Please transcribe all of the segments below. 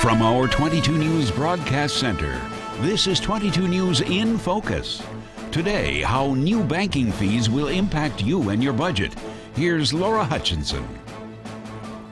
From our 22 News Broadcast Center, this is 22 News in Focus. Today, how new banking fees will impact you and your budget. Here's Laura Hutchinson.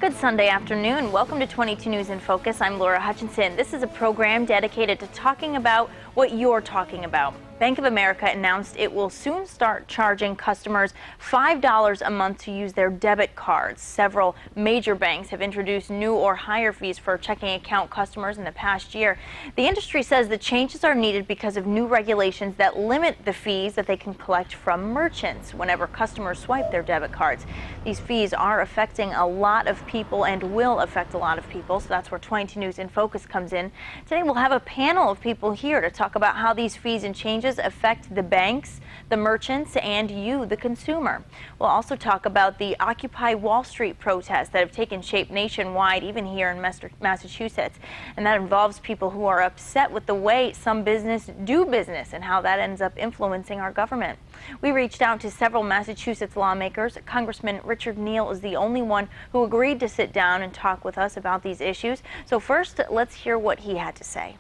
Good Sunday afternoon. Welcome to 22 News in Focus. I'm Laura Hutchinson. This is a program dedicated to talking about what you're talking about. Bank of America announced it will soon start charging customers $5 a month to use their debit cards. Several major banks have introduced new or higher fees for checking account customers in the past year. The industry says the changes are needed because of new regulations that limit the fees that they can collect from merchants whenever customers swipe their debit cards. These fees are affecting a lot of people and will affect a lot of people, so that's where 22 News in Focus comes in. Today we'll have a panel of people here to talk about how these fees and changes affect the banks, the merchants, and you, the consumer. We'll also talk about the Occupy Wall Street protests that have taken shape nationwide, even here in Massachusetts. And that involves people who are upset with the way some business do business and how that ends up influencing our government. We reached out to several Massachusetts lawmakers. Congressman Richard Neal is the only one who agreed to sit down and talk with us about these issues. So first, let's hear what he had to say.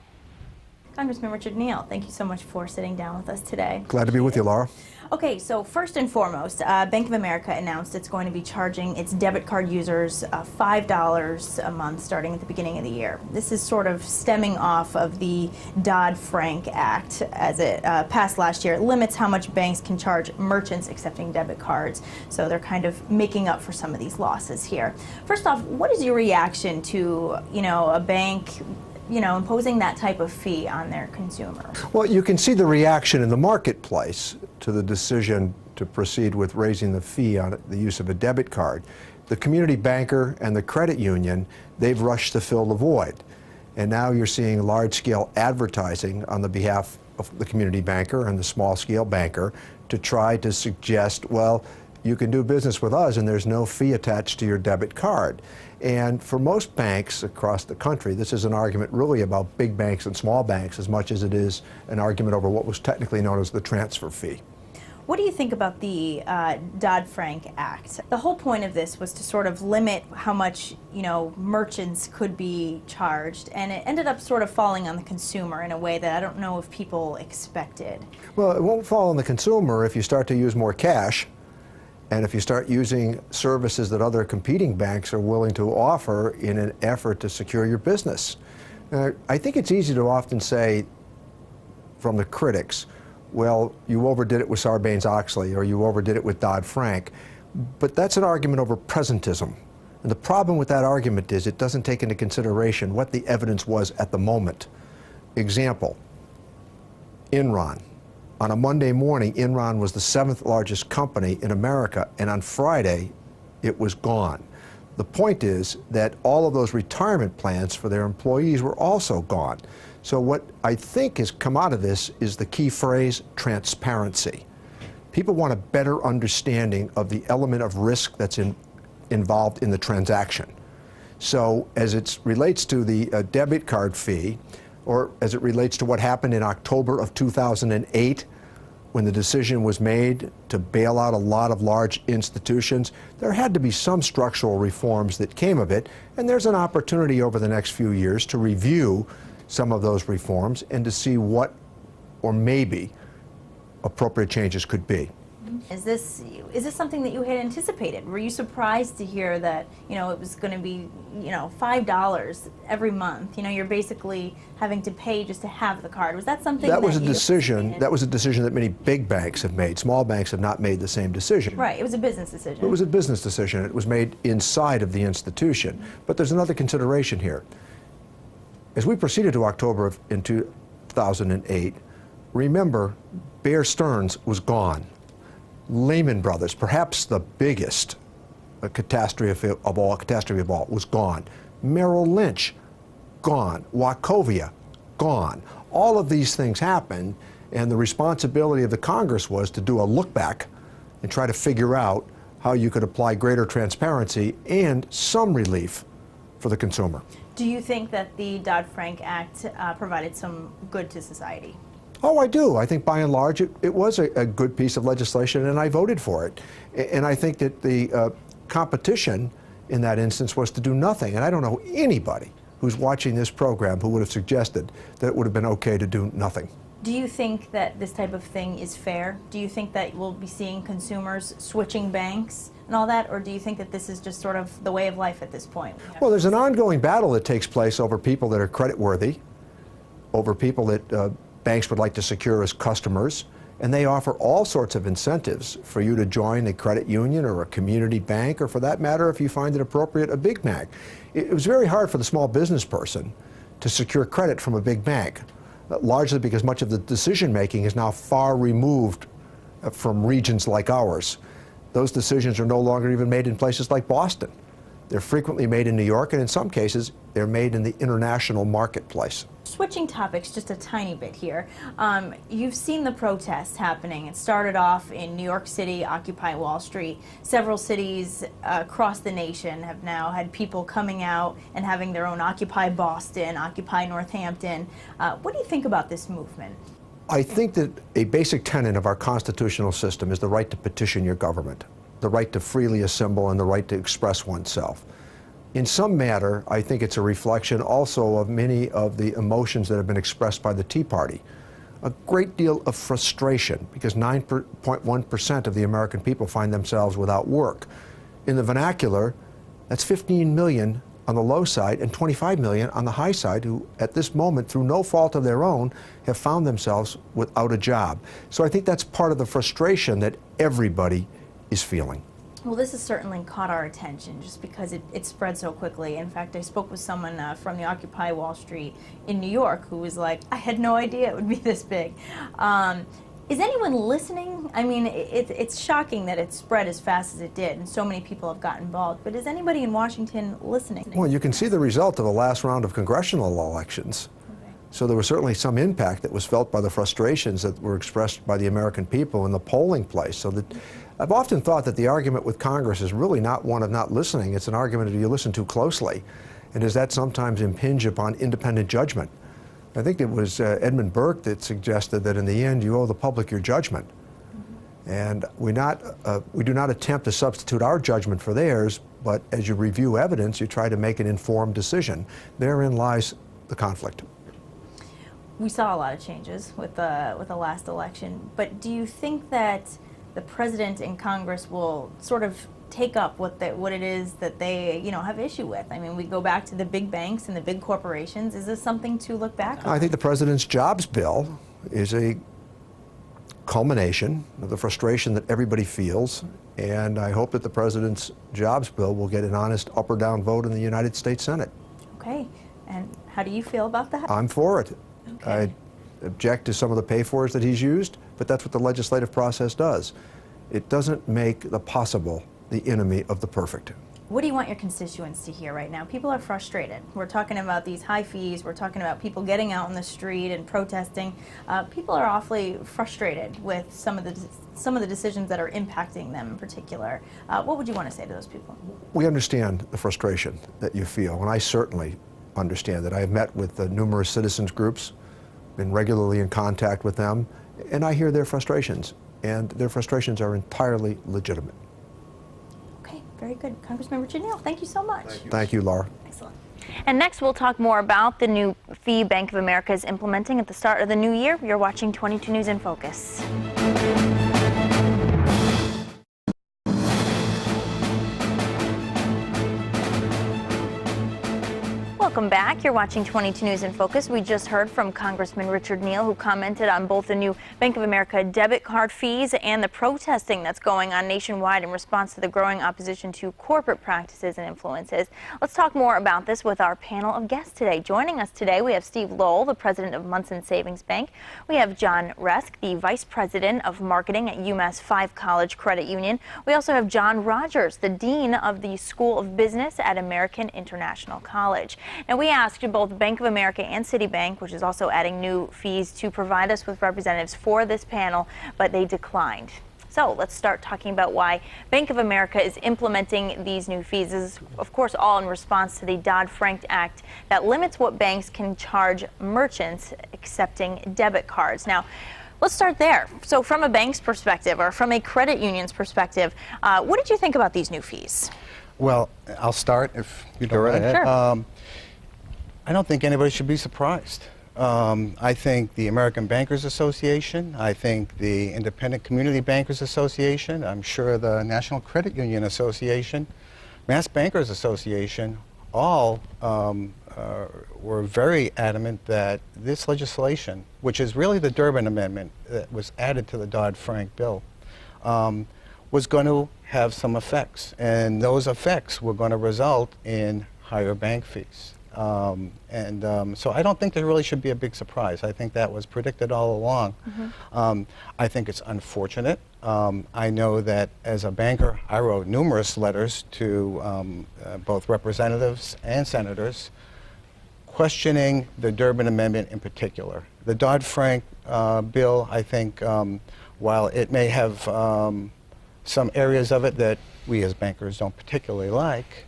Congressman Richard Neal, thank you so much for sitting down with us today. Glad to be with you, Laura. Okay, so first and foremost, Bank of America announced it's going to be charging its debit card users $5 a month starting at the beginning of the year. This is sort of stemming off of the Dodd-Frank Act as it passed last year. It limits how much banks can charge merchants accepting debit cards, so they're kind of making up for some of these losses here. First off, what is your reaction to, a bank imposing that type of fee on their consumer? Well, you can see the reaction in the marketplace to the decision to proceed with raising the fee on the use of a debit card. The community banker and the credit union, they've rushed to fill the void. And now you're seeing large-scale advertising on the behalf of the community banker and the small-scale banker to try to suggest, well, you can do business with us and there's no fee attached to your debit card. And for most banks across the country, this is an argument really about big banks and small banks as much as it is an argument over what was technically known as the transfer fee. What do you think about the Dodd-Frank Act? The whole point of this was to sort of limit how much, merchants could be charged, and it ended up sort of falling on the consumer in a way that I don't know if people expected. Well, it won't fall on the consumer if you start to use more cash. And if you start using services that other competing banks are willing to offer in an effort to secure your business. I think it's easy to often say from the critics, well, you overdid it with Sarbanes-Oxley or you overdid it with Dodd-Frank. But that's an argument over presentism. And the problem with that argument is it doesn't take into consideration what the evidence was at the moment. Example, Enron. On a Monday morning, Enron was the 7th largest company in America, and on Friday, it was gone. The point is that all of those retirement plans for their employees were also gone. So what I think has come out of this is the key phrase, transparency. People want a better understanding of the element of risk that's involved in the transaction. So as it relates to the debit card fee, or as it relates to what happened in October of 2008, when the decision was made to bail out a lot of large institutions, there had to be some structural reforms that came of it, and there's an opportunity over the next few years to review some of those reforms and to see what, or maybe, appropriate changes could be. Is this something that you had anticipated? Were you surprised to hear that, it was going to be, $5 every month? You're basically having to pay just to have the card. Was that something that was a decision? That was a decision that many big banks have made. Small banks have not made the same decision. Right. It was a business decision. It was a business decision. It was made inside of the institution. But there's another consideration here. As we proceeded to October in 2008, remember, Bear Stearns was gone. Lehman Brothers, perhaps the biggest catastrophe of all, was gone. Merrill Lynch, gone. Wachovia, gone. All of these things happened, and the responsibility of the Congress was to do a look back and try to figure out how you could apply greater transparency and some relief for the consumer. Do you think that the Dodd-Frank Act provided some good to society? Oh, I do. I think by and large it was a good piece of legislation, and I voted for it. And I think that the competition in that instance was to do nothing. And I don't know anybody who's watching this program who would have suggested that it would have been okay to do nothing. Do you think that this type of thing is fair? Do you think that we'll be seeing consumers switching banks and all that, or do you think that this is just sort of the way of life at this point? Well, there's an ongoing battle that takes place over people that are creditworthy, over people that banks would like to secure as customers, and they offer all sorts of incentives for you to join a credit union or a community bank, or for that matter, if you find it appropriate, a big bank. It was very hard for the small business person to secure credit from a big bank, largely because much of the decision-making is now far removed from regions like ours. Those decisions are no longer even made in places like Boston. They're frequently made in New York, and in some cases, they're made in the international marketplace. Switching topics just a tiny bit here. You've seen the protests happening. It started off in New York City, Occupy Wall Street. Several cities across the nation have now had people coming out and having their own Occupy Boston, Occupy Northampton. What do you think about this movement? I think that a basic tenet of our constitutional system is the right to petition your government, the right to freely assemble, and the right to express oneself. In some matter, I think it's a reflection also of many of the emotions that have been expressed by the Tea Party. A great deal of frustration because 9.1% of the American people find themselves without work. In the vernacular, that's 15 million on the low side and 25 million on the high side who, at this moment, through no fault of their own, have found themselves without a job. So I think that's part of the frustration that everybody is feeling. Well, this has certainly caught our attention just because it spread so quickly. In fact, I spoke with someone from the Occupy Wall Street in New York who was like, I had no idea it would be this big. Is anyone listening? I mean, it's shocking that it spread as fast as it did and so many people have got involved, but is anybody in Washington listening? Well, you can see the result of the last round of congressional elections. Okay. So there was certainly some impact that was felt by the frustrations that were expressed by the American people in the polling place. So that I've often thought that the argument with Congress is really not one of not listening. It's an argument of you listen too closely. And does that sometimes impinge upon independent judgment? I think it was Edmund Burke that suggested that in the end you owe the public your judgment. And we do not attempt to substitute our judgment for theirs, but as you review evidence, you try to make an informed decision. Therein lies the conflict. We saw a lot of changes with the last election, but do you think that the president and Congress will sort of take up what it is that they have issue with? I mean, we go back to the big banks and the big corporations. Is this something to look back on? I think the president's jobs bill is a culmination of the frustration that everybody feels, and I hope that the president's jobs bill will get an honest up or down vote in the United States Senate. Okay, and how do you feel about that? I'm for it. Okay. I object to some of the pay-fors that he's used, but that's what the legislative process does. It doesn't make the possible the enemy of the perfect. What do you want your constituents to hear right now? People are frustrated. We're talking about these high fees. We're talking about people getting out on the street and protesting. People are awfully frustrated with some of the decisions that are impacting them in particular. What would you want to say to those people? We understand the frustration that you feel, and I certainly understand that. I have met with numerous citizens groups, been regularly in contact with them, and I hear their frustrations, and their frustrations are entirely legitimate. Okay, very good. Congressman Richard Neal, thank you so much. Thank you, Laura. Excellent. And next we'll talk more about the new fee Bank of America is implementing at the start of the new year. You're watching 22 News in Focus. Welcome back. You're watching 22 News in Focus. We just heard from Congressman Richard Neal, who commented on both the new Bank of America debit card fees and the protesting that's going on nationwide in response to the growing opposition to corporate practices and influences. Let's talk more about this with our panel of guests today. Joining us today, we have Steve Lowell, the president of Munson Savings Bank. We have John Resk, the vice president of marketing at UMass 5 College Credit Union. We also have John Rogers, the dean of the School of Business at American International College. And we asked both Bank of America and Citibank, which is also adding new fees, to provide us with representatives for this panel, but they declined. So let's start talking about why Bank of America is implementing these new fees. This is, of course, all in response to the Dodd-Frank Act that limits what banks can charge merchants accepting debit cards. Now, let's start there. So from a bank's perspective or from a credit union's perspective, what did you think about these new fees? Well, I'll start if you don't Go right mind. ahead. Sure. I don't think anybody should be surprised. I think the American Bankers Association, I think the Independent Community Bankers Association, I'm sure the National Credit Union Association, Mass Bankers Association, all were very adamant that this legislation, which is really the Durbin Amendment that was added to the Dodd-Frank bill, was going to have some effects. And those effects were going to result in higher bank fees. So I don't think there really should be a big surprise. I think that was predicted all along. I think it's unfortunate. I know that as a banker, I wrote numerous letters to both representatives and senators questioning the Durbin Amendment in particular. The Dodd-Frank bill, I think, while it may have some areas of it that we as bankers don't particularly like,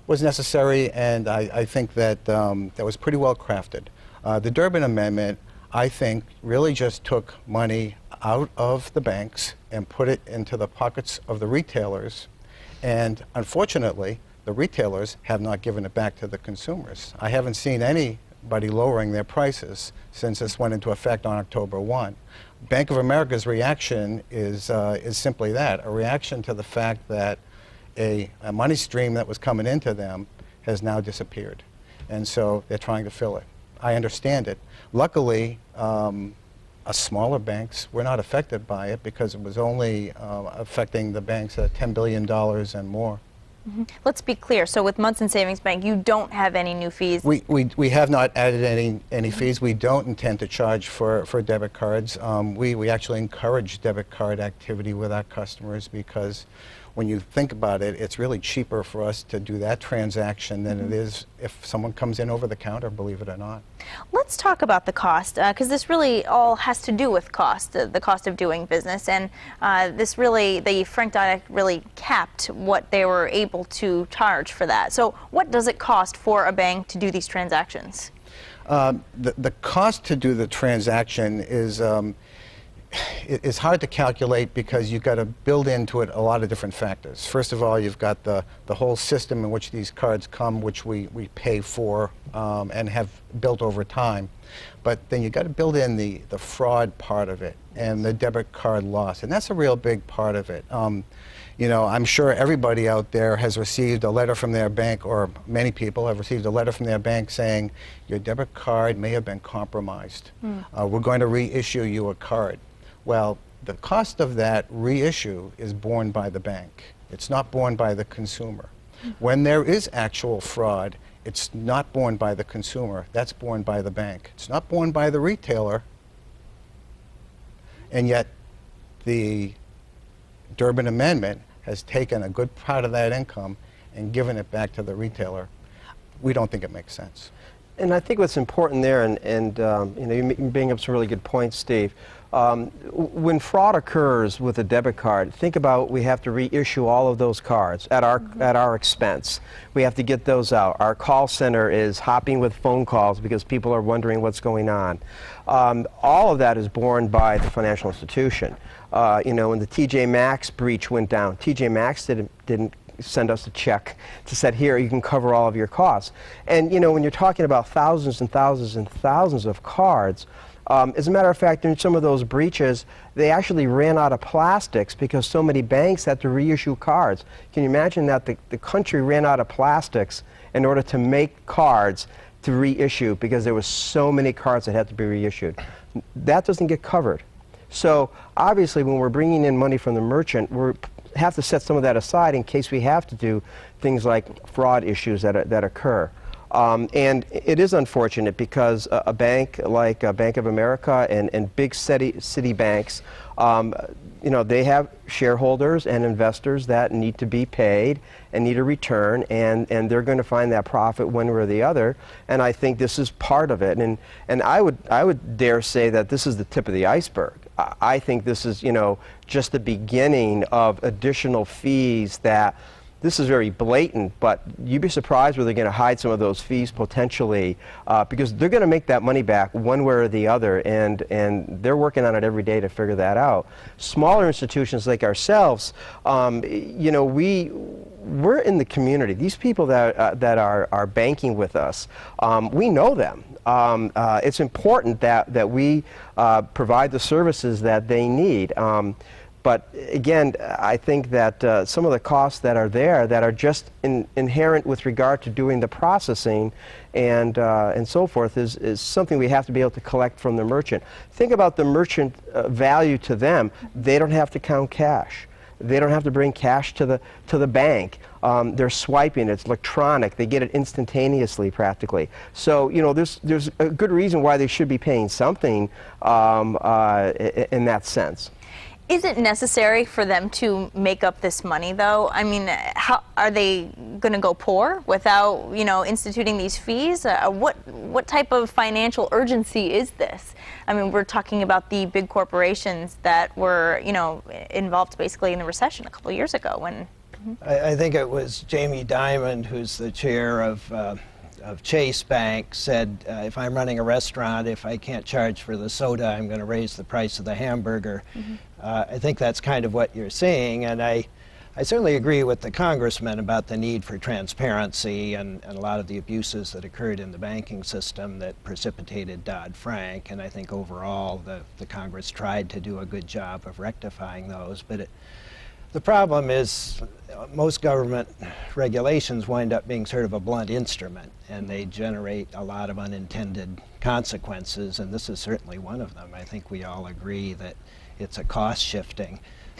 was necessary, and I think that that was pretty well crafted. The Durbin Amendment, I think, really just took money out of the banks and put it into the pockets of the retailers, and unfortunately, the retailers have not given it back to the consumers. I haven't seen anybody lowering their prices since this went into effect on October 1. Bank of America's reaction is simply that, a reaction to the fact that a money stream that was coming into them has now disappeared. And so they're trying to fill it. I understand it. Luckily, smaller banks were not affected by it because it was only affecting the banks at $10 billion and more. Let's be clear. So with Munson Savings Bank, you don't have any new fees? We have not added any fees. We don't intend to charge for debit cards. We actually encourage debit card activity with our customers because when you think about it, it's really cheaper for us to do that transaction than it is if someone comes in over the counter, believe it or not. Let's talk about the cost, because this really all has to do with cost, the cost of doing business, and this really, the Frank-Dodd Act really capped what they were able to charge for that. So what does it cost for a bank to do these transactions? The cost to do the transaction is it's hard to calculate because you've got to build into it a lot of different factors. First of all, you've got the whole system in which these cards come, which we pay for and have built over time. But then you've got to build in the fraud part of it and the debit card loss, and that's a real big part of it. You know, I'm sure everybody out there has received a letter from their bank, or many people have received a letter from their bank saying, your debit card may have been compromised. We're going to reissue you a card. Well, the cost of that reissue is borne by the bank. It's not borne by the consumer. When there is actual fraud, it's not borne by the consumer. That's borne by the bank. It's not borne by the retailer. And yet, the Durbin Amendment has taken a good part of that income and given it back to the retailer. We don't think it makes sense. And I think what's important there, and you know, you bring up some really good points, Steve. When fraud occurs with a debit card, think about we have to reissue all of those cards at our expense. We have to get those out. Our call center is hopping with phone calls because people are wondering what's going on. All of that is borne by the financial institution. You know, when the TJ Maxx breach went down, TJ Maxx didn't send us a check to say, here, you can cover all of your costs. And you know, when you're talking about thousands and thousands and thousands of cards, as a matter of fact, in some of those breaches, they actually ran out of plastics because so many banks had to reissue cards. Can you imagine that the country ran out of plastics in order to make cards to reissue because there was so many cards that had to be reissued? That doesn't get covered. So obviously, when we're bringing in money from the merchant, we have to set some of that aside in case we have to do things like fraud issues that occur. And it is unfortunate because a bank like Bank of America and big city banks, you know, they have shareholders and investors that need to be paid and need a return, and they're going to find that profit one way or the other. And I think this is part of it. And I would dare say that this is the tip of the iceberg. I think this is, you know, just the beginning of additional fees that this is very blatant, but you'd be surprised where they're going to hide some of those fees potentially, because they're going to make that money back one way or the other, and they're working on it every day to figure that out. Smaller institutions like ourselves, you know, we're in the community. These people that are banking with us, we know them. It's important that we provide the services that they need. But again, I think that some of the costs that are there that are just inherent with regard to doing the processing and so forth is something we have to be able to collect from the merchant. Think about the merchant value to them. They don't have to count cash. They don't have to bring cash to the bank. They're swiping. It's electronic. They get it instantaneously, practically. So, you know, there's a good reason why they should be paying something in that sense. Is it necessary for them to make up this money, though? I mean, how are they going to go poor without, you know, instituting these fees? What type of financial urgency is this? I mean, we're talking about the big corporations that were, you know, involved basically in the recession a couple of years ago. When I think it was Jamie Dimon, who's the chair of Chase Bank, said, if I'm running a restaurant, if I can't charge for the soda, I'm going to raise the price of the hamburger. I think that's kind of what you're seeing, and I certainly agree with the congressman about the need for transparency and a lot of the abuses that occurred in the banking system that precipitated Dodd-Frank, and I think overall the Congress tried to do a good job of rectifying those. But the problem is most government regulations wind up being sort of a blunt instrument, and they generate a lot of unintended consequences, and this is certainly one of them. I think we all agree that it's a cost shifting,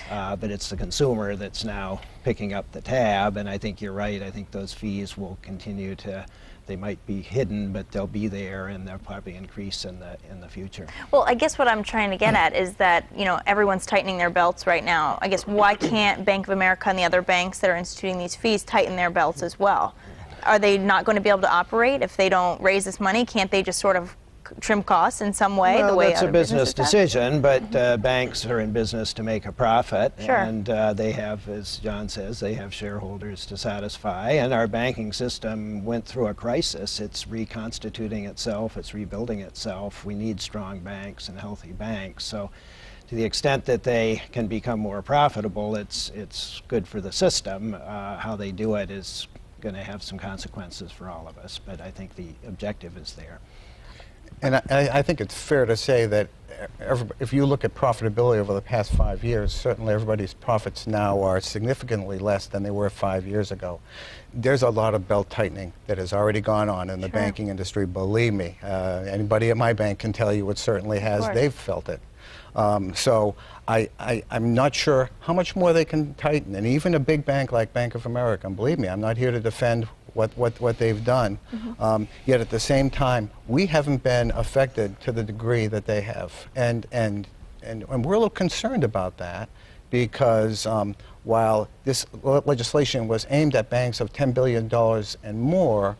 but it's the consumer that's now picking up the tab, and I think you're right. I think those fees will continue to, they might be hidden, but they'll be there, and they'll probably increase in the future. Well, I guess what I'm trying to get at is that, you know, everyone's tightening their belts right now. I guess why can't Bank of America and the other banks that are instituting these fees tighten their belts as well? Are they not going to be able to operate if they don't raise this money? Can't they just sort of trim costs in some way? Well, the way that's a other business businesses decision, but banks are in business to make a profit, Sure. and they have, as John says, they have shareholders to satisfy, and our banking system went through a crisis. It's reconstituting itself, it's rebuilding itself. We need strong banks and healthy banks, so to the extent that they can become more profitable, it's good for the system. How they do it is going to have some consequences for all of us, but I think the objective is there. And I think it's fair to say that if you look at profitability over the past 5 years, certainly everybody's profits now are significantly less than they were 5 years ago. There's a lot of belt tightening that has already gone on in the banking industry, believe me. Anybody at my bank can tell you it certainly has. They've felt it. So I'm not sure how much more they can tighten. And even a big bank like Bank of America, and believe me, I'm not here to defend what they've done. Yet at the same time, we haven't been affected to the degree that they have. And we're a little concerned about that because while this legislation was aimed at banks of $10 billion and more,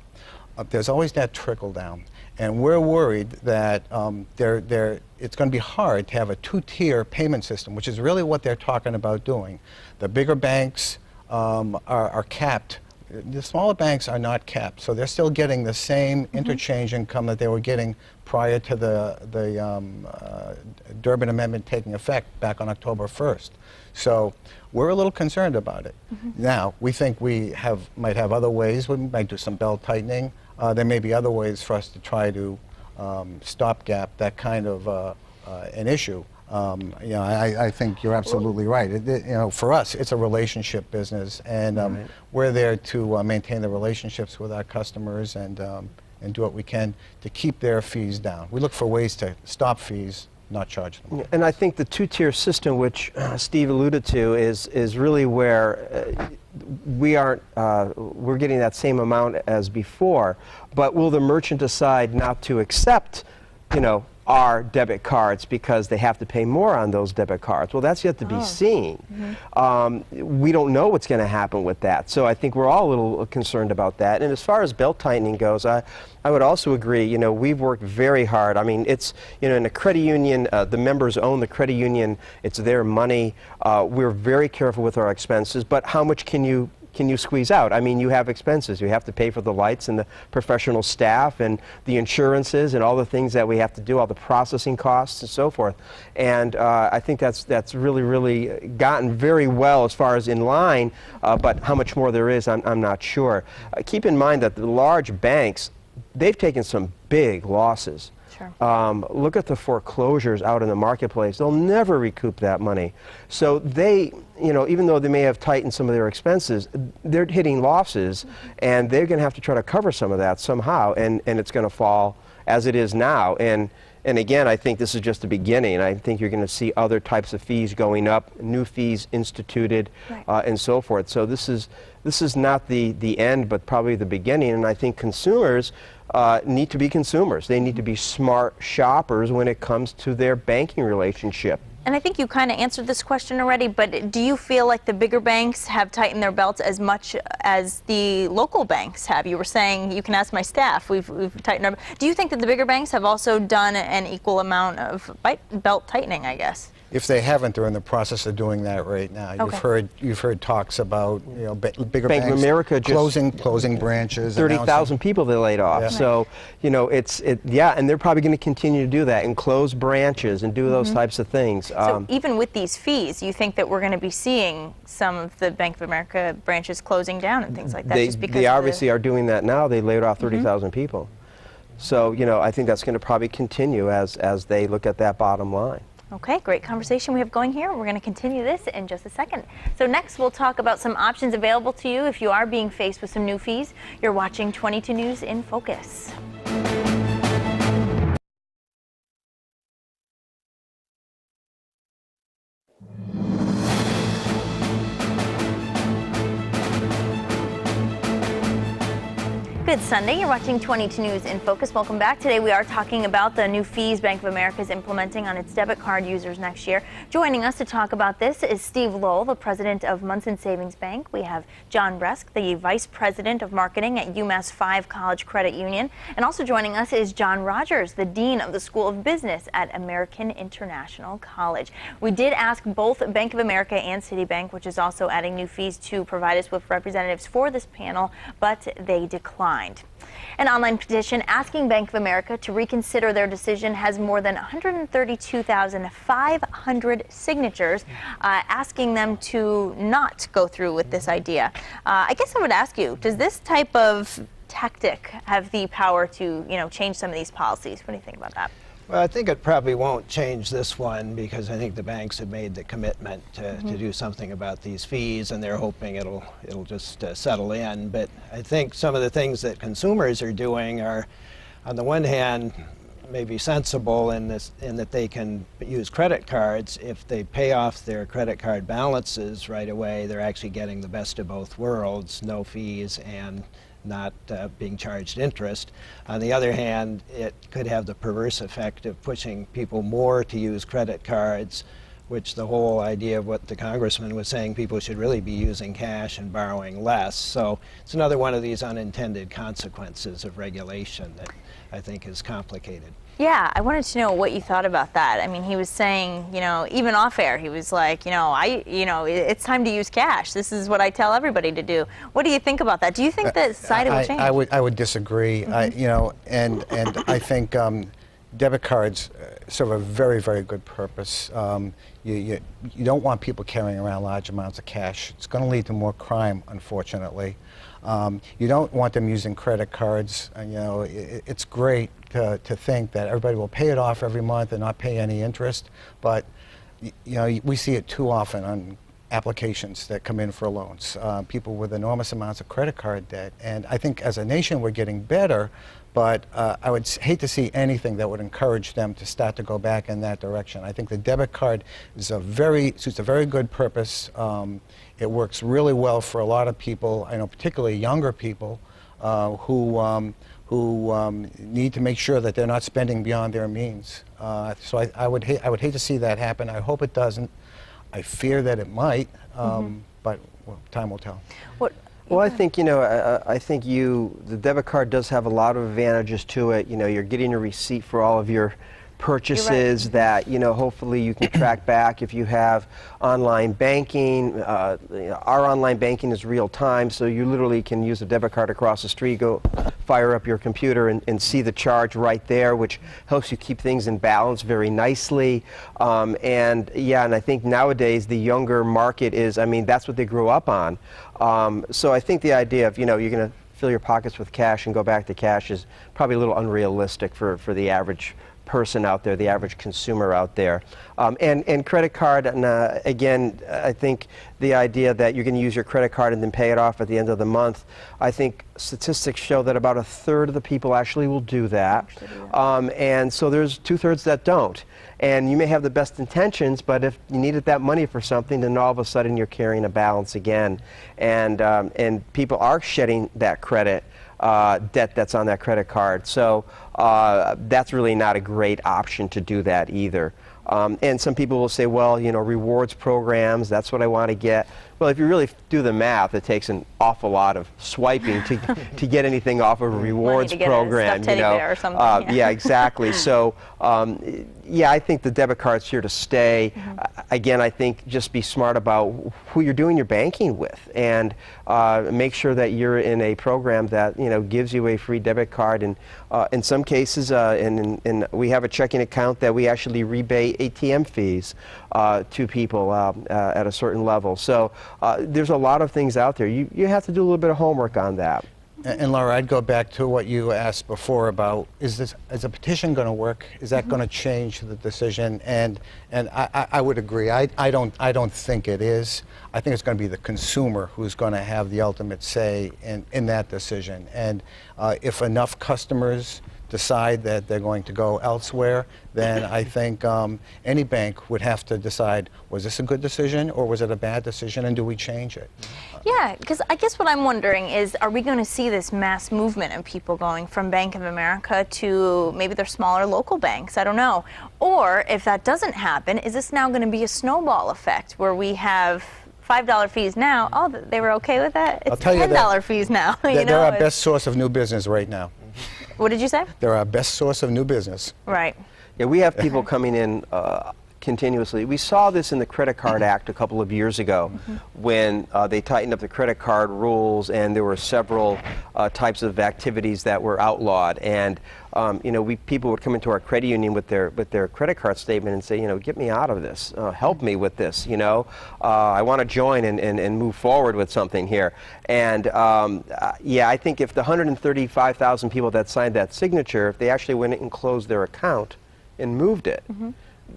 there's always that trickle down. And we're worried that it's going to be hard to have a two-tier payment system, which is really what they're talking about doing. The bigger banks are capped. The smaller banks are not capped, so they're still getting the same interchange income that they were getting prior to the Durbin Amendment taking effect back on October 1st. So we're a little concerned about it. Now, we think we might have other ways. We might do some belt tightening. There may be other ways for us to try to stopgap that kind of an issue. You know, I think you're absolutely right. You know, for us, it's a relationship business, and we're there to maintain the relationships with our customers and do what we can to keep their fees down. We look for ways to stop fees, not charge them. And I think the two-tier system, which Steve alluded to, is really where we're getting that same amount as before. But will the merchant decide not to accept, you know, our debit cards because they have to pay more on those debit cards? Well, that's yet to be seen. We don't know what's going to happen with that. So I think we're all a little concerned about that. And as far as belt tightening goes, I would also agree, you know, we've worked very hard. I mean, it's, you know, in a credit union, the members own the credit union. It's their money. We're very careful with our expenses, but how much can you can you squeeze out? I mean, you have expenses. You have to pay for the lights and the professional staff and the insurances and all the things that we have to do, all the processing costs and so forth. And I think that's really gotten very well as far as in line, but how much more there is, I'm not sure. Keep in mind that the large banks, they've taken some big losses. Sure. Look at the foreclosures out in the marketplace. They'll never recoup that money. So they, even though they may have tightened some of their expenses, they're hitting losses, and they're going to have to try to cover some of that somehow, and it's going to fall as it is now. And again, I think this is just the beginning. I think you're going to see other types of fees going up, new fees instituted, right, and so forth. So this is not the end, but probably the beginning. And I think consumers need to be consumers. They need to be smart shoppers when it comes to their banking relationship. And I think you kind of answered this question already, but do you feel like the bigger banks have tightened their belts as much as the local banks have? You were saying, you can ask my staff, we've tightened our. Do you think that the bigger banks have also done an equal amount of belt tightening, I guess? If they haven't, they're in the process of doing that right now. Okay. You've heard talks about bigger Bank banks of America just closing branches. 30,000 people they laid off. Yeah. So and they're probably going to continue to do that and close branches and do those types of things. So even with these fees, you think that we're going to be seeing some of the Bank of America branches closing down and things like that? They obviously are doing that now. They laid off 30,000 people. So I think that's going to probably continue as they look at that bottom line. Okay, great conversation we have going here. We're going to continue this in just a second. So next we'll talk about some options available to you if you are being faced with some new fees. You're watching 22 News in Focus. Good Sunday. You're watching 22 News in Focus. Welcome back. Today we are talking about the new fees Bank of America is implementing on its debit card users next year. Joining us to talk about this is Steve Lowell, the president of Munson Savings Bank. We have John Bresk, the vice president of marketing at UMass 5 College Credit Union. And also joining us is John Rogers, the dean of the School of Business at American International College. We did ask both Bank of America and Citibank, which is also adding new fees, to provide us with representatives for this panel, but they declined. An online petition asking Bank of America to reconsider their decision has more than 132,500 signatures, asking them to not go through with this idea. I guess I would ask you, does this type of tactic have the power to, change some of these policies? What do you think about that? Well, I think it probably won't change this one, because I think the banks have made the commitment to do something about these fees, and they're hoping it'll just settle in. But I think some of the things that consumers are doing are, on the one hand, maybe sensible in that they can use credit cards. If they pay off their credit card balances right away, they're actually getting the best of both worlds: no fees and not being charged interest. On the other hand, it could have the perverse effect of pushing people more to use credit cards, which the whole idea of what the congressman was saying, people should really be using cash and borrowing less. So it's another one of these unintended consequences of regulation that I think is complicated. Yeah, I wanted to know what you thought about that. I mean, he was saying, even off air, he was like, it's time to use cash. This is what I tell everybody to do. What do you think about that? Do you think that society will change? I would disagree. And I think debit cards serve a very, very good purpose. You don't want people carrying around large amounts of cash. It's going to lead to more crime, unfortunately. You don't want them using credit cards. It's great to think that everybody will pay it off every month and not pay any interest, but we see it too often on applications that come in for loans. People with enormous amounts of credit card debt, and I think as a nation we're getting better, but I would hate to see anything that would encourage them to start to go back in that direction. I think the debit card is suits a very good purpose. It works really well for a lot of people. I know particularly younger people who need to make sure that they're not spending beyond their means. So I would hate to see that happen. I hope it doesn't. I fear that it might, but time will tell. Well, I think the debit card does have a lot of advantages to it. You're getting a receipt for all of your purchases that, you know, hopefully you can track back if you have online banking. You know, our online banking is real time, so you literally can use a debit card across the street, go fire up your computer and see the charge right there, which helps you keep things in balance very nicely. And yeah, and I think nowadays the younger market is, I mean, that's what they grew up on. So I think the idea of, you know, you're going to fill your pockets with cash and go back to cash is probably a little unrealistic for the average person out there, the average consumer out there. And credit card, and again, I think the idea that you're going to use your credit card and then pay it off at the end of the month, I think statistics show that about 1/3 of the people actually will do that. And so there's 2/3 that don't. And you may have the best intentions, but if you needed that money for something, then all of a sudden you're carrying a balance again. And people are shedding that credit debt that's on that credit card. So that's really not a great option to do that either. And some people will say, well, you know, rewards programs, that's what I want to get. Well, if you really do the math, it takes an awful lot of swiping to get anything off of a rewards program. You know, or something, yeah, exactly. So, yeah, I think the debit card's here to stay. Again, I think just be smart about who you're doing your banking with, and make sure that you're in a program that, you know, gives you a free debit card. And in some cases, and we have a checking account that we actually rebate ATM fees to people at a certain level. So there's a lot of things out there. You have to do a little bit of homework on that. And Laura, I'd go back to what you asked before about, is a petition going to work? Is that going to change the decision? And I would agree. I don't think it is. I think it's going to be the consumer who's going to have the ultimate say in that decision. And if enough customers decide that they're going to go elsewhere, then I think any bank would have to decide, was this a good decision or was it a bad decision, and do we change it? Yeah, because I guess what I'm wondering is, are we going to see this mass movement of people going from Bank of America to maybe their smaller local banks? I don't know. Or if that doesn't happen, is this now going to be a snowball effect where we have $5 fees now? Oh, they were okay with that? It's $10 fees now. They're our best source of new business right now. What did you say? They're our best source of new business. Right. Yeah, we have people coming in continuously. We saw this in the Credit Card Act a couple of years ago when they tightened up the credit card rules, and there were several types of activities that were outlawed. And you know, people would come into our credit union with their credit card statement and say, you know, get me out of this, help me with this, you know, I want to join and move forward with something here. And yeah, I think if the 135,000 people that signed that signature, if they actually went and closed their account and moved it,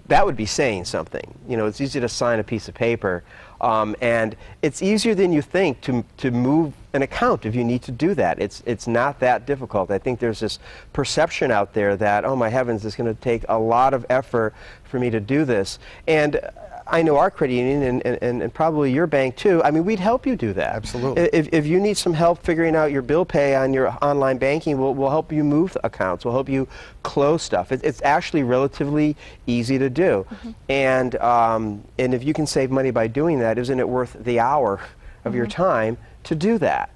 that would be saying something. You know, it's easy to sign a piece of paper, and it's easier than you think to move an account if you need to do that. It's not that difficult. I think there's this perception out there that, oh my heavens, it's going to take a lot of effort for me to do this. And I know our credit union and probably your bank too, I mean, we'd help you do that. Absolutely. If you need some help figuring out your bill pay on your online banking, we'll help you move accounts. We'll help you close stuff. It's actually relatively easy to do. And if you can save money by doing that, isn't it worth the hour of your time to do that?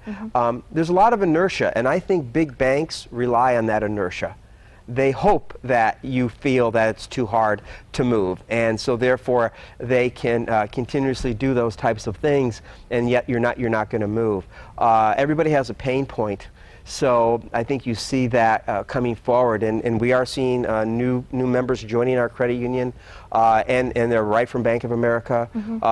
There's a lot of inertia, and I think big banks rely on that inertia. They hope that you feel that it's too hard to move, and so therefore they can continuously do those types of things, and yet you're not going to move. Everybody has a pain point, so I think you see that coming forward, and we are seeing new members joining our credit union, and they're right from Bank of America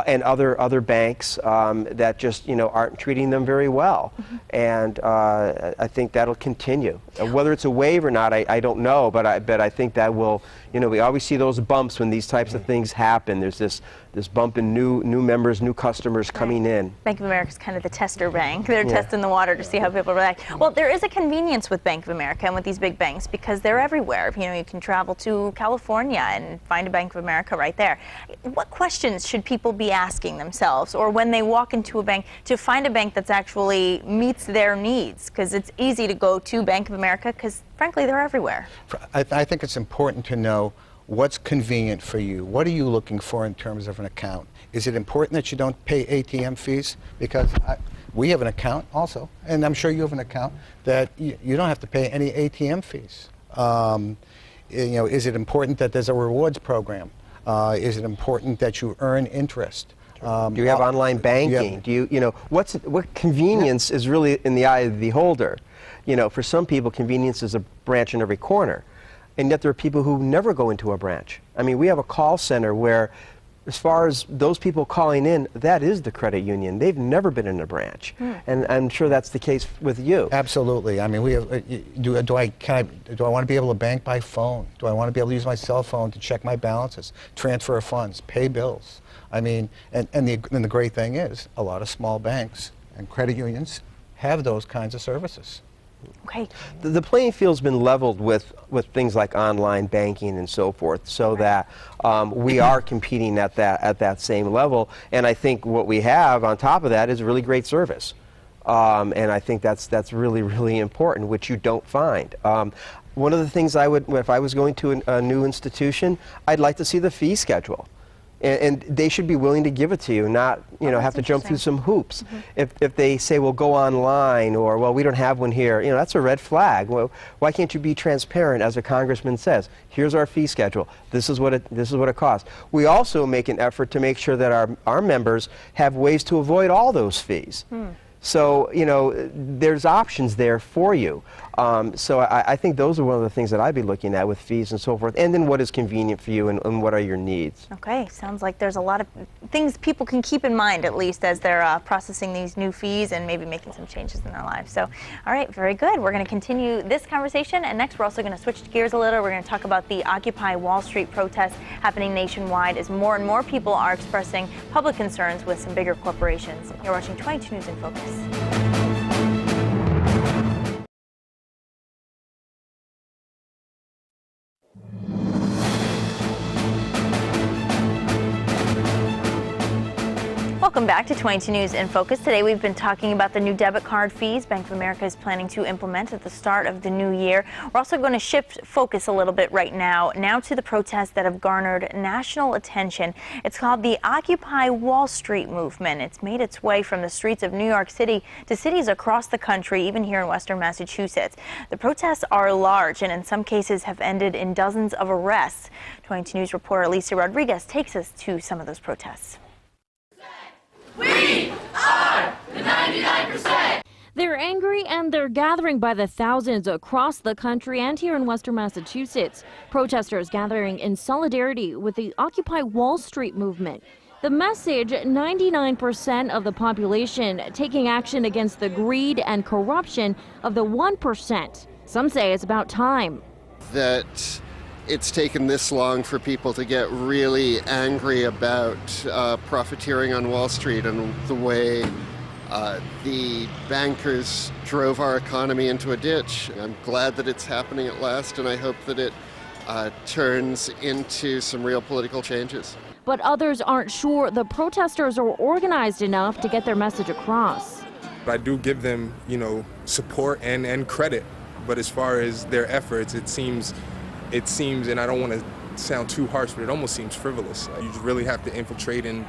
and other banks that just, you know, aren't treating them very well, and I think that'll continue. Whether it's a wave or not, I don't know, but I think that will. You know, we always see those bumps when these types of things happen. There's this bump in new members, new customers coming in. Bank of America is kind of the tester bank. They're testing the water to see how people react. Well, there is a convenience with Bank of America and with these big banks because they're everywhere. You know, you can travel to California and find a Bank of America right there. What questions should people be asking themselves, or when they walk into a bank, to find a bank that's actually meets their needs? Because it's easy to go to Bank of America because, frankly, they're everywhere. I think it's important to know what's convenient for you. What are you looking for in terms of an account? Is it important that you don't pay ATM fees? Because we have an account also, and I'm sure you have an account that you don't have to pay any ATM fees. is it important that there's a rewards program? Is it important that you earn interest? Do you have online banking? Do you what convenience is really in the eye of the beholder? For some people, convenience is a branch in every corner, and yet there are people who never go into a branch. I mean, we have a call center where, as far as those people calling in, that is the credit union. They've never been in a branch, and I'm sure that's the case with you. Absolutely. I mean, we have, do I want to be able to bank by phone? Do I want to be able to use my cell phone to check my balances, transfer funds, pay bills? I mean, and the great thing is, a lot of small banks and credit unions have those kinds of services. Okay. The playing field's been leveled with things like online banking and so forth, so that we are competing at that same level. And I think what we have on top of that is really great service. And I think that's really, really important, which you don't find. One of the things I would, if I was going to a new institution, I'd like to see the fee schedule. And they should be willing to give it to you, not have to jump through some hoops. If they say, well, go online, or well, we don't have one here, that's a red flag. Well, why can't you be transparent, as a congressman says? Here's our fee schedule. This is what it costs. We also make an effort to make sure that our members have ways to avoid all those fees. So, there's options there for you. So I think those are one of the things that I'd be looking at with fees and so forth. And then what is convenient for you, and what are your needs. Okay, sounds like there's a lot of things people can keep in mind, at least, as they're processing these new fees and maybe making some changes in their lives. So, all right, very good. We're going to continue this conversation. And next, we're also going to switch gears a little. We're going to talk about the Occupy Wall Street protests happening nationwide as more and more people are expressing public concerns with some bigger corporations. You're watching 22 News in Focus. Welcome back to 22 News in Focus. Today we've been talking about the new debit card fees Bank of America is planning to implement at the start of the new year. We're also going to shift focus a little bit right now to the protests that have garnered national attention. It's called the Occupy Wall Street movement. It's made its way from the streets of New York City to cities across the country, even here in Western Massachusetts. The protests are large and in some cases have ended in dozens of arrests. 22 News reporter Alicia Rodriguez takes us to some of those protests. We are the 99%. They're angry and they're gathering by the thousands across the country and here in Western Massachusetts. Protesters gathering in solidarity with the Occupy Wall Street movement. The message, 99% of the population taking action against the greed and corruption of the 1%. Some say it's about time. That it's taken this long for people to get really angry about profiteering on Wall Street and the way the bankers drove our economy into a ditch. I'm glad that it's happening at last, and I hope that it turns into some real political changes. But others aren't sure the protesters are organized enough to get their message across. I do give them, support and credit, but as far as their efforts, it seems, and I don't want to sound too harsh, but it almost seems frivolous. You really have to infiltrate and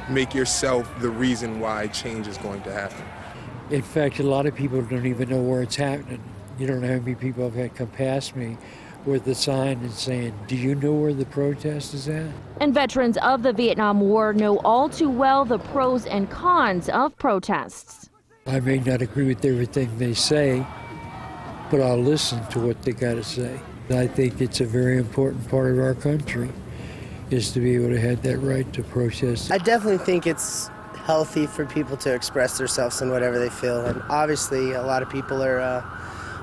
make yourself the reason why change is going to happen. In fact, a lot of people don't even know where it's happening. You don't know how many people have had come past me with the sign and saying, do you know where the protest is at? And veterans of the Vietnam War know all too well the pros and cons of protests. I may not agree with everything they say, but I'll listen to what they got to say. I think it's a very important part of our country, is to be able to have that right to protest. I definitely think it's healthy for people to express themselves in whatever they feel, and obviously a lot of people are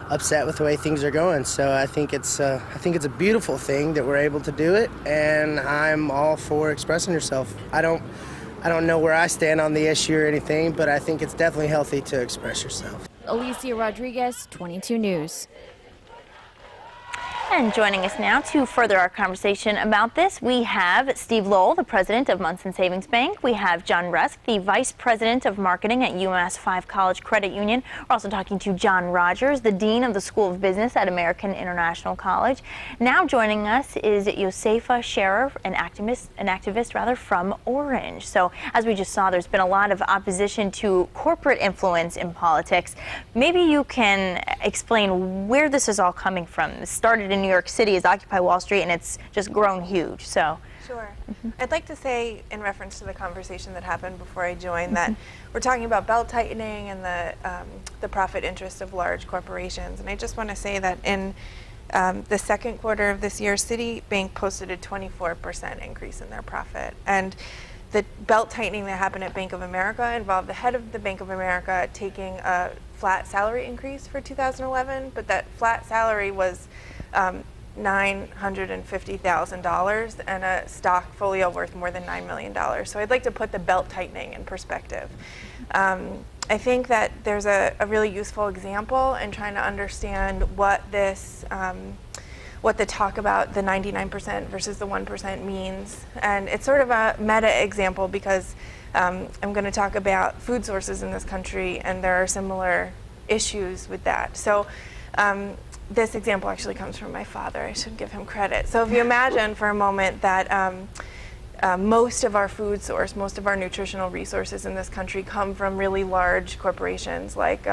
upset with the way things are going. So I think it's a beautiful thing that we're able to do it, and I'm all for expressing yourself. I don't know where I stand on the issue or anything, but I think it's definitely healthy to express yourself. Alicia Rodriguez, 22 News. And joining us now to further our conversation about this, we have Steve Lowell, the president of Munson Savings Bank. We have John Rusk, the vice president of marketing at UMass 5 College Credit Union. We're also talking to John Rogers, the dean of the School of Business at American International College. Now joining us is Josefa Scherer, an activist from Orange. So as we just saw, there's been a lot of opposition to corporate influence in politics. Maybe you can explain where this is all coming from. This started in New York City as Occupy Wall Street, and it's just grown huge. So, sure. I'd like to say, in reference to the conversation that happened before I joined, that we're talking about belt tightening and the profit interest of large corporations. And I just want to say that in the second quarter of this year, Citibank posted a 24% increase in their profit. And the belt tightening that happened at Bank of America involved the head of the Bank of America taking a flat salary increase for 2011, but that flat salary was $950,000 and a stock folio worth more than $9 million. So I'd like to put the belt tightening in perspective. I think that there's a really useful example in trying to understand what this, what the talk about the 99% versus the 1% means. And it's sort of a meta example because I'm going to talk about food sources in this country, and there are similar issues with that. So this example actually comes from my father. I should give him credit. So if you imagine for a moment that most of our food source, most of our nutritional resources in this country come from really large corporations like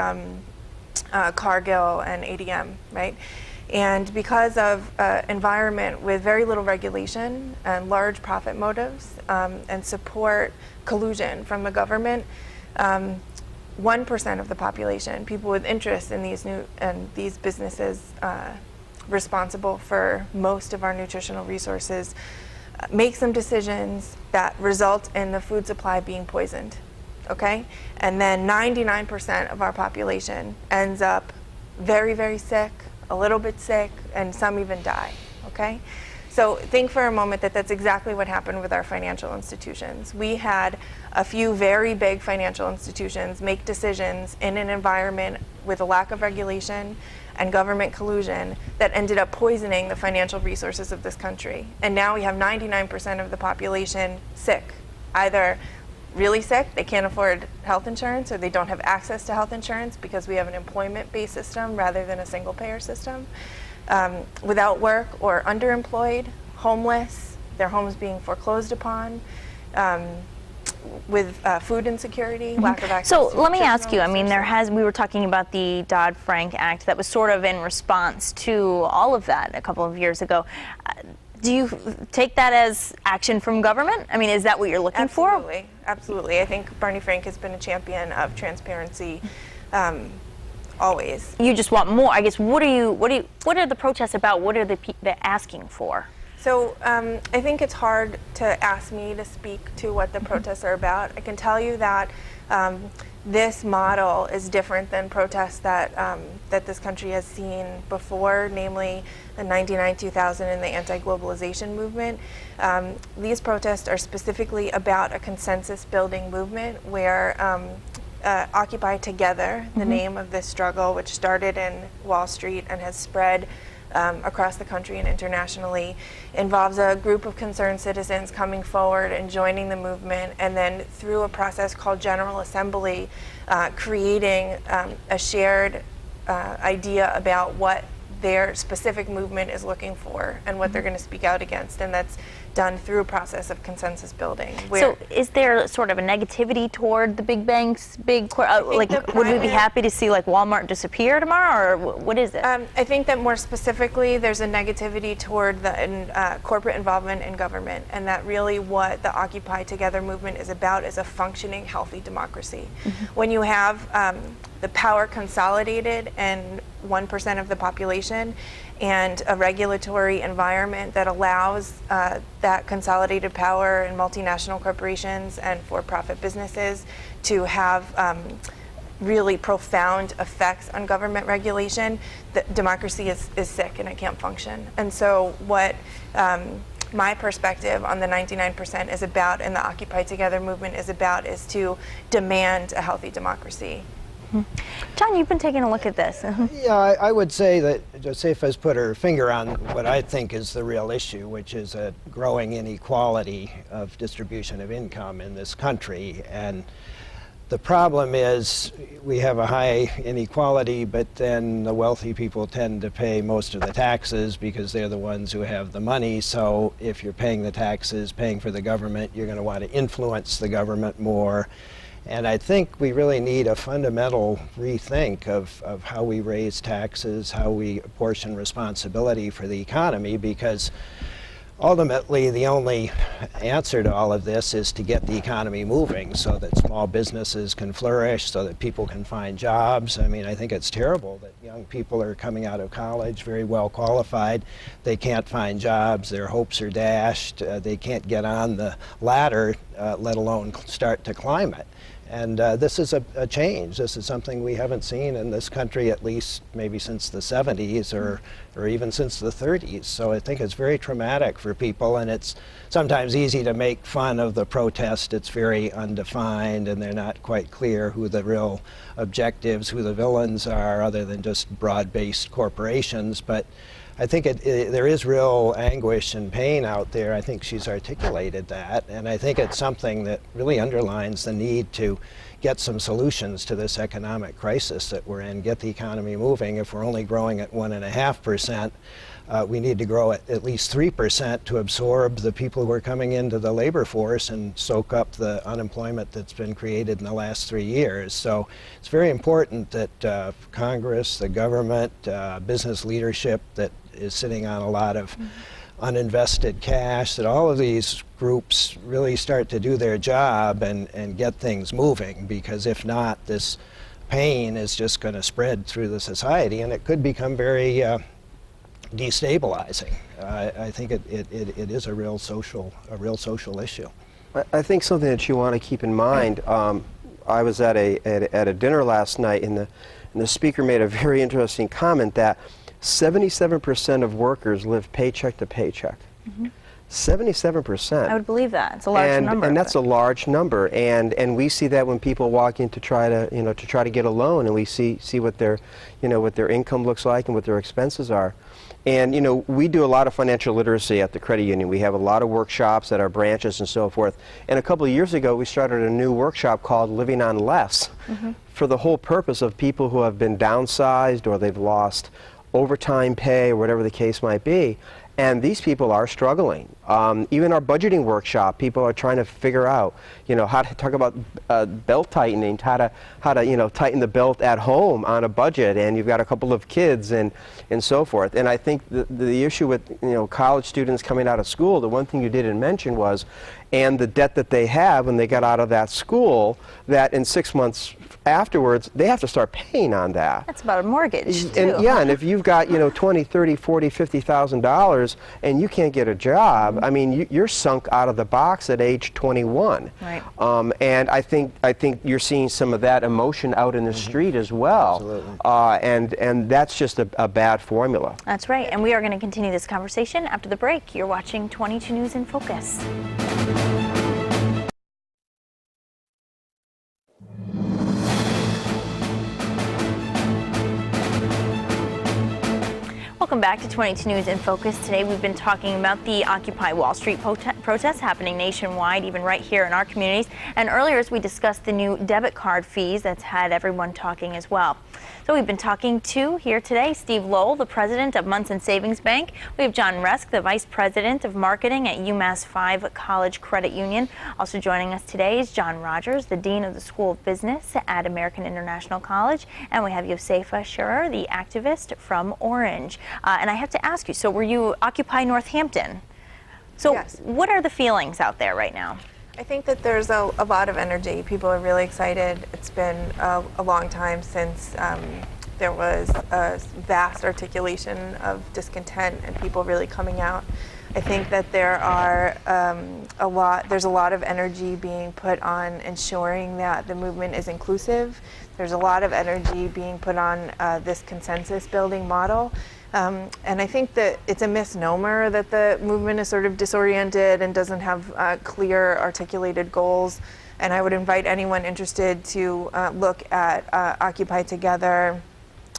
Cargill and ADM, right? And because of environment with very little regulation and large profit motives and support collusion from the government, 1% of the population, people with interest in these businesses responsible for most of our nutritional resources, make some decisions that result in the food supply being poisoned, okay? And then 99% of our population ends up very, very sick, a little bit sick, and some even die, okay? So think for a moment that that's exactly what happened with our financial institutions. We had a few very big financial institutions make decisions in an environment with a lack of regulation and government collusion that ended up poisoning the financial resources of this country. And now we have 99% of the population sick, either really sick, they can't afford health insurance, or they don't have access to health insurance because we have an employment-based system rather than a single-payer system. Without work or underemployed, homeless, their homes being foreclosed upon, with food insecurity, lack of access to So let me ask you, I mean, resources. we were talking about the Dodd-Frank Act that was sort of in response to all of that a couple of years ago. Do you take that as action from government? I mean, is that what you're looking for? Absolutely, absolutely. I think Barney Frank has been a champion of transparency. Always. You just want more. I guess. What are the protests about? What are they asking for? So I think it's hard to ask me to speak to what the protests are about. I can tell you that this model is different than protests that that this country has seen before, namely the 99-2000 and the anti-globalization movement. These protests are specifically about a consensus-building movement where Occupy Together, the name of this struggle, which started in Wall Street and has spread across the country and internationally, involves a group of concerned citizens coming forward and joining the movement, and then through a process called General Assembly, creating a shared idea about what their specific movement is looking for and what they're going to speak out against, and that's done through a process of consensus building. So is there sort of a negativity toward the big banks, like would we be happy to see like Walmart disappear tomorrow, or what is it? I think that more specifically there's a negativity toward the corporate involvement in government, and that really what the Occupy Together movement is about is a functioning, healthy democracy. When you have the power consolidated in 1% of the population, and a regulatory environment that allows that consolidated power in multinational corporations and for-profit businesses to have really profound effects on government regulation, the democracy is sick and it can't function. And so what my perspective on the 99% is about, and the Occupy Together movement is about, is to demand a healthy democracy. John, you've been taking a look at this. Yeah, I would say that Josefa's put her finger on what I think is the real issue, which is a growing inequality of distribution of income in this country. And the problem is we have a high inequality, but then the wealthy people tend to pay most of the taxes because they're the ones who have the money. So if you're paying the taxes, paying for the government, you're going to want to influence the government more. And I think we really need a fundamental rethink of how we raise taxes, how we apportion responsibility for the economy, because ultimately the only answer to all of this is to get the economy moving so that small businesses can flourish, so that people can find jobs. I mean, I think it's terrible that young people are coming out of college very well qualified. They can't find jobs, their hopes are dashed, they can't get on the ladder, let alone start to climb it. And this is a change. This is something we haven't seen in this country, at least maybe since the 70s or even since the 30s. So I think it's very traumatic for people, and it's sometimes easy to make fun of the protest. It's very undefined, and they're not quite clear who the real objectives, who the villains are, other than just broad-based corporations. But I think there is real anguish and pain out there. I think she's articulated that, and I think it's something that really underlines the need to get some solutions to this economic crisis that we're in, get the economy moving. If we're only growing at 1.5%, we need to grow at least 3% to absorb the people who are coming into the labor force and soak up the unemployment that's been created in the last 3 years. So it's very important that Congress, the government, business leadership that is sitting on a lot of uninvested cash, that all of these groups really start to do their job and get things moving, because if not, this pain is just going to spread through the society, and it could become very destabilizing. I think it is a real social issue. I think something that you want to keep in mind. I was at a dinner last night, and the speaker made a very interesting comment that 77% of workers live paycheck to paycheck. 77%. I would believe that. It's a large number. And that's a large number. And we see that when people walk in to try to get a loan, and we see what their what their income looks like and what their expenses are. And we do a lot of financial literacy at the credit union. We have a lot of workshops at our branches and so forth. And a couple of years ago, we started a new workshop called Living on Less, for the whole purpose of people who have been downsized or they've lost overtime pay or whatever the case might be. And these people are struggling. Even our budgeting workshop, people are trying to figure out, how to talk about belt tightening, how to tighten the belt at home on a budget, and you've got a couple of kids and so forth. And I think the issue with college students coming out of school, the one thing you didn't mention was, and the debt that they have when they got out of that school, that in 6 months afterwards, they have to start paying on that. That's about a mortgage, too. And yeah, and if you've got, $20, $30, $40, $50,000 and you can't get a job, I mean, you're sunk out of the box at age 21. Right. And I think you're seeing some of that emotion out in the street as well. Absolutely. And that's just a bad formula. That's right. And we are going to continue this conversation after the break. You're watching 22 News in Focus. Welcome back to 22 News in Focus. Today we've been talking about the Occupy Wall Street protests happening nationwide, even right here in our communities. And earlier, as we discussed the new debit card fees, that's had everyone talking as well. So we've been talking to here today Steve Lowell, the president of Munson Savings Bank. We have John Resk, the vice president of marketing at UMass 5 College Credit Union. Also joining us today is John Rogers, the dean of the School of Business at American International College. And we have Josefa Scherer, the activist from Orange. And I have to ask you, so were you Occupy Northampton? So yes. What are the feelings out there right now? I think that there's a lot of energy. People are really excited. It's been a long time since there was a vast articulation of discontent and people really coming out. I think that there's a lot of energy being put on ensuring that the movement is inclusive. There's a lot of energy being put on this consensus building model. And I think that it's a misnomer that the movement is sort of disoriented and doesn't have clear articulated goals. And I would invite anyone interested to look at Occupy Together,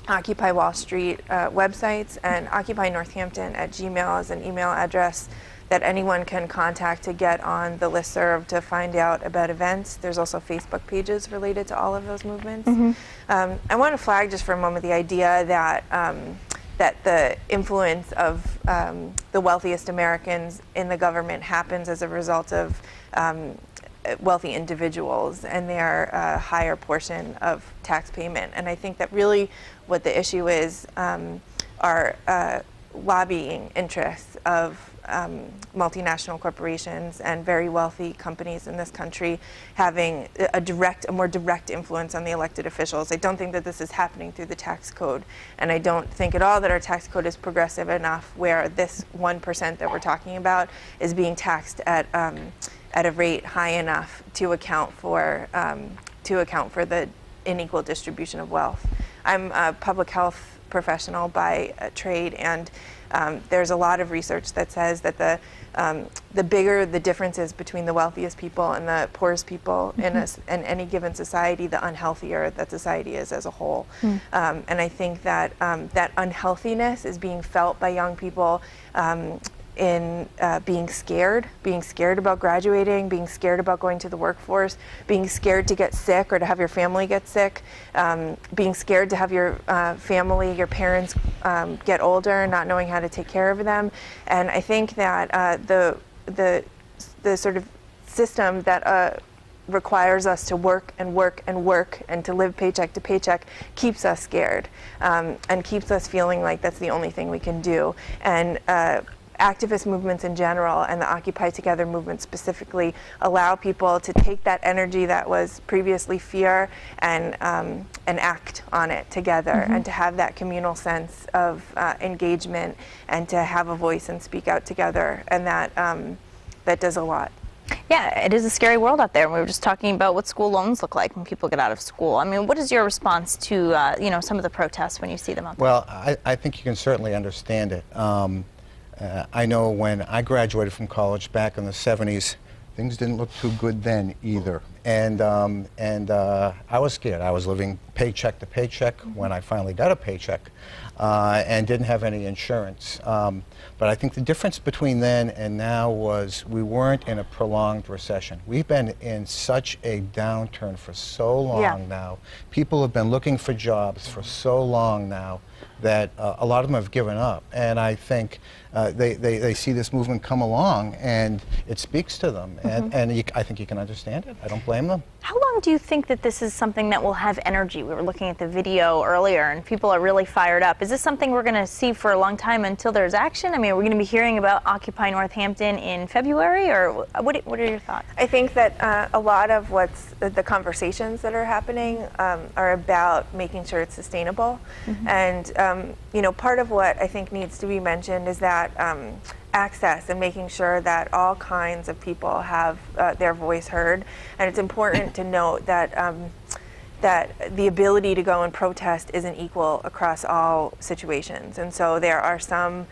Occupy Wall Street websites, and Occupy Northampton at Gmail as an email address that anyone can contact to get on the listserv to find out about events. There's also Facebook pages related to all of those movements. I want to flag just for a moment the idea that that the influence of the wealthiest Americans in the government happens as a result of wealthy individuals and their higher portion of tax payment. And I think that really what the issue is are lobbying interests of multinational corporations and very wealthy companies in this country having a more direct influence on the elected officials. I don't think that this is happening through the tax code, and I don't think at all that our tax code is progressive enough where this 1% that we're talking about is being taxed at a rate high enough to account for the unequal distribution of wealth. I'm a public health professional by trade, and there's a lot of research that says that the bigger the differences between the wealthiest people and the poorest people in any given society, the unhealthier that society is as a whole. And I think that that unhealthiness is being felt by young people in being scared about graduating, being scared about going to the workforce, being scared to get sick or to have your family get sick, being scared to have your family, your parents get older, not knowing how to take care of them. And I think that the sort of system that requires us to work and work and work and to live paycheck to paycheck keeps us scared and keeps us feeling like that's the only thing we can do. And activist movements in general and the Occupy Together movement specifically allow people to take that energy that was previously fear and act on it together and to have that communal sense of engagement and to have a voice and speak out together, and that does a lot. Yeah, it is a scary world out there. We were just talking about what school loans look like when people get out of school. I mean, what is your response to some of the protests when you see them out there? Well, I think you can certainly understand it. I know when I graduated from college back in the 70s, things didn't look too good then either. And I was scared. I was living paycheck to paycheck when I finally got a paycheck and didn't have any insurance. But I think the difference between then and now was we weren't in a prolonged recession. We've been in such a downturn for so long now. People have been looking for jobs for so long now that a lot of them have given up. And I think they see this movement come along and it speaks to them. And I think you can understand it. I don't blame them. How long do you think that this is something that will have energy? We were looking at the video earlier and people are really fired up. Is this something we're going to see for a long time until there's action? I mean, are we going to be hearing about Occupy Northampton in February, or what are your thoughts? I think that a lot of what's the conversations that are happening are about making sure it's sustainable. And part of what I think needs to be mentioned is that access and making sure that all kinds of people have their voice heard. And it's important to note that that the ability to go and protest isn't equal across all situations. And so there are some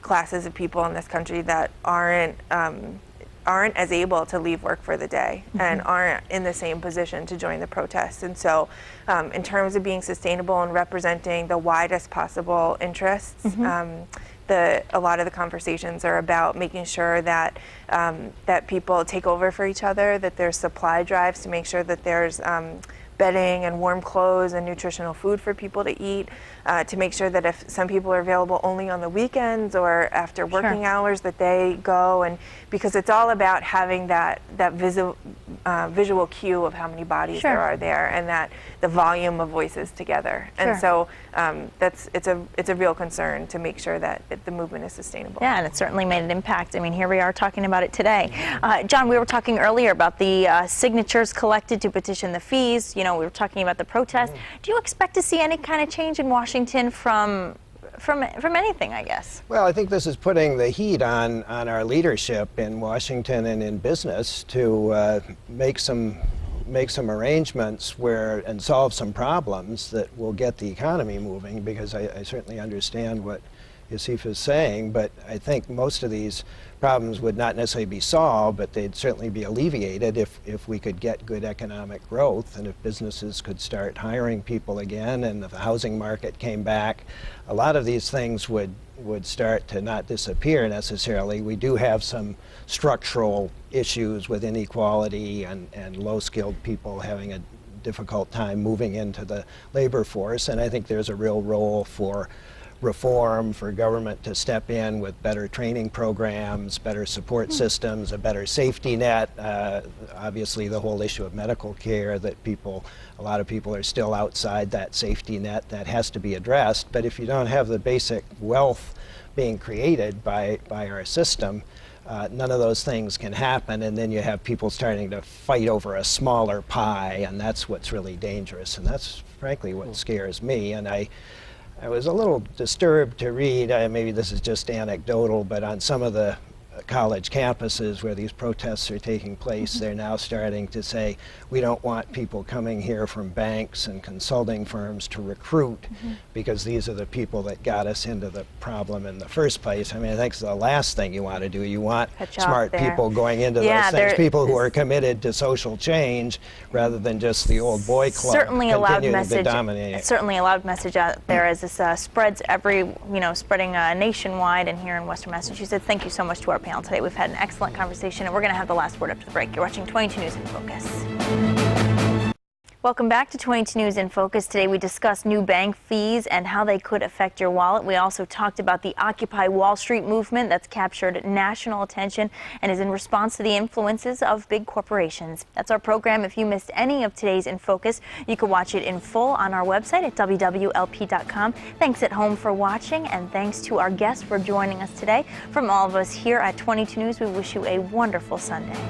classes of people in this country that aren't as able to leave work for the day and aren't in the same position to join the protests. And so in terms of being sustainable and representing the widest possible interests, a lot of the conversations are about making sure that that people take over for each other, that there's supply drives to make sure that there's bedding and warm clothes and nutritional food for people to eat, to make sure that if some people are available only on the weekends or after working hours, that they go, and because it's all about having that visual cue of how many bodies there are there and that the volume of voices together. And so it's a real concern to make sure that the movement is sustainable. Yeah, and it certainly made an impact. I mean, here we are talking about it today. John, we were talking earlier about the signatures collected to petition the fees. We were talking about the protest. Do you expect to see any kind of change in Washington from anything, I guess? Well, I think this is putting the heat on our leadership in Washington and in business to make some make some arrangements and solve some problems that will get the economy moving, because I certainly understand what Yusuf is saying, but I think most of these problems would not necessarily be solved, but they'd certainly be alleviated if we could get good economic growth, and if businesses could start hiring people again, and if the housing market came back. A lot of these things would start to not disappear necessarily. We do have some structural issues with inequality and low-skilled people having a difficult time moving into the labor force, and I think there's a real role for reform, for government to step in with better training programs, better support systems, a better safety net. Obviously the whole issue of medical care, that a lot of people are still outside that safety net, that has to be addressed. But if you don't have the basic wealth being created by our system, none of those things can happen, and then you have people starting to fight over a smaller pie, and that's what's really dangerous, and that's frankly what scares me. And I was a little disturbed to read, maybe this is just anecdotal, but on some of the college campuses where these protests are taking place, they're now starting to say, we don't want people coming here from banks and consulting firms to recruit, because these are the people that got us into the problem in the first place. I mean, I think it's the last thing you want to do. You want smart people going into those things, people who are committed to social change rather than just the old boy club. Certainly a loud message. Dominate. Certainly a loud message out there as this spreads spreading nationwide and here in Western Massachusetts. Thank you so much to our panel today. We've had an excellent conversation, and we're going to have the last word up to the break. You're watching 22 News in Focus. Welcome back to 22 News in Focus. Today we discussed new bank fees and how they could affect your wallet. We also talked about the Occupy Wall Street movement that's captured national attention and is in response to the influences of big corporations. That's our program. If you missed any of today's In Focus, you can watch it in full on our website at WWLP.com. Thanks at home for watching, and thanks to our guests for joining us today. From all of us here at 22 News, we wish you a wonderful Sunday.